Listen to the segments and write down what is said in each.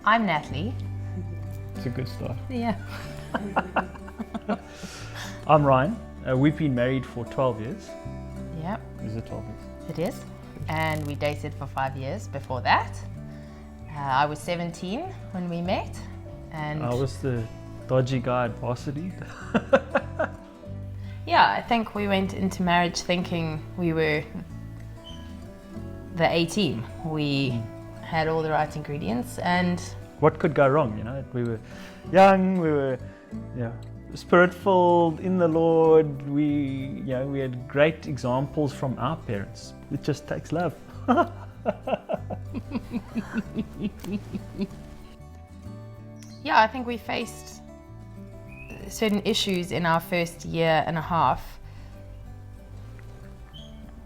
I'm Natalie. It's a good start. Yeah. I'm Ryan. We've been married for 12 years. Yeah, Is it 12 years? it is. And we dated for 5 years before that. I was 17 when we met. And I was the dodgy guy at varsity. yeah, I think we went into marriage thinking we were the A-team. We had all the right ingredients and What could go wrong, you know? We were young, we were spirit-filled in the Lord. We had great examples from our parents. It just takes love. yeah, I think we faced certain issues in our first year and a half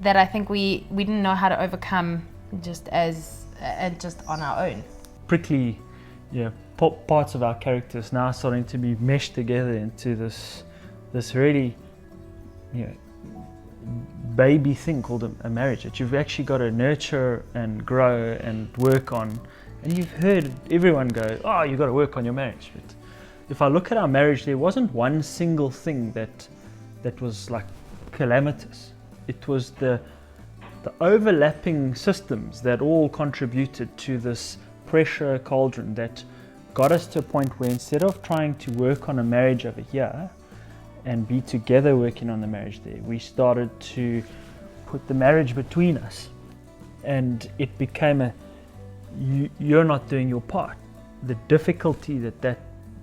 that I think we didn't know how to overcome just on our own. Prickly, parts of our characters now starting to be meshed together into this really, baby thing called a marriage that you've actually got to nurture and grow and work on. And you've heard everyone go, "Oh, you've got to work on your marriage." But if I look at our marriage, there wasn't one single thing that was like calamitous. It was the overlapping systems that all contributed to this pressure cauldron that got us to a point where instead of trying to work on a marriage over here and be together working on the marriage there, we started to put the marriage between us. And it became you're not doing your part. The difficulty that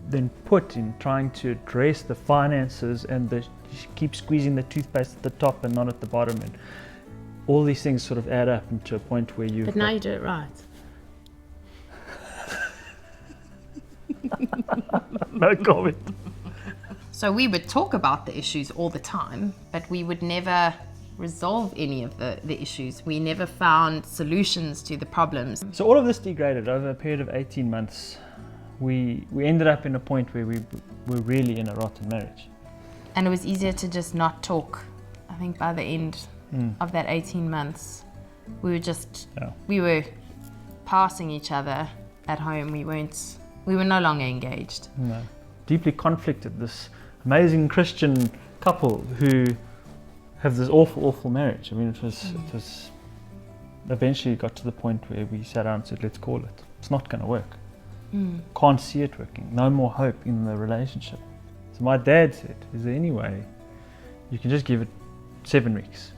then put in trying to address the finances and keep squeezing the toothpaste at the top and not at the bottom, and all these things sort of add up into a point where you. But now you do it right. No comment. So we would talk about the issues all the time, but we would never resolve any of the issues. We never found solutions to the problems. So all of this degraded over a period of 18 months. We ended up in a point where we were really in a rotten marriage. And it was easier to just not talk. I think by the end of that 18 months, we were passing each other at home. We were no longer engaged. No. Deeply conflicted, this amazing Christian couple who have this awful marriage. I mean, it was eventually got to the point where we sat down and said, let's call it. It's not going to work. Can't see it working. No more hope in the relationship. So my dad said, is there any way you can just give it 7 weeks?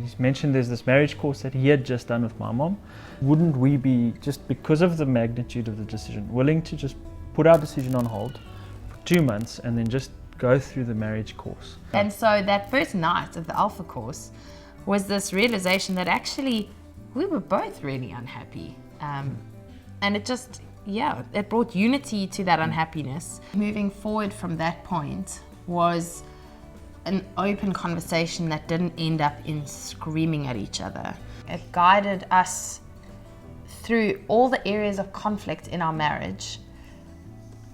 He's mentioned there's this marriage course that he had just done with my mom. Wouldn't we be, just because of the magnitude of the decision, willing to just put our decision on hold for 2 months and then just go through the marriage course? And so that first night of the Alpha course was this realization that actually we were both really unhappy. And it brought unity to that unhappiness. Moving forward from that point was an open conversation that didn't end up in screaming at each other. It guided us through all the areas of conflict in our marriage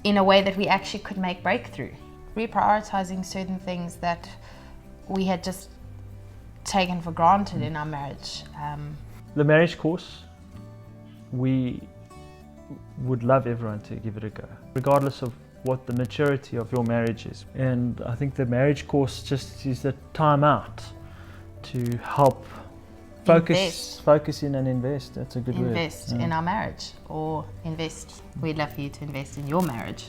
in a way that we actually could make breakthrough, reprioritizing certain things that we had just taken for granted in our marriage. The marriage course, we would love everyone to give it a go, regardless of what the maturity of your marriage is. And I think the marriage course just is a time out to help focus in and invest. That's a good word. Invest in our marriage, or invest. We'd love for you to invest in your marriage.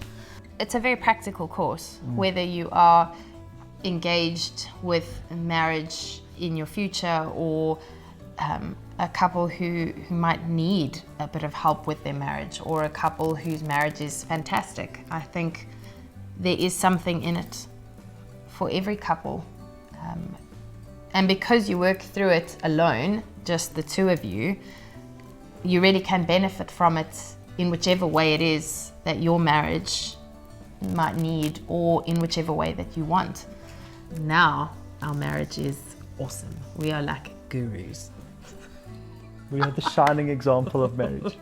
It's a very practical course, whether you are engaged with marriage in your future or a couple who might need a bit of help with their marriage, or a couple whose marriage is fantastic. I think there is something in it for every couple. And because you work through it alone, just the two of you, you really can benefit from it in whichever way it is that your marriage might need, or in whichever way that you want. Now, our marriage is awesome. We are like gurus. We are the shining example of marriage.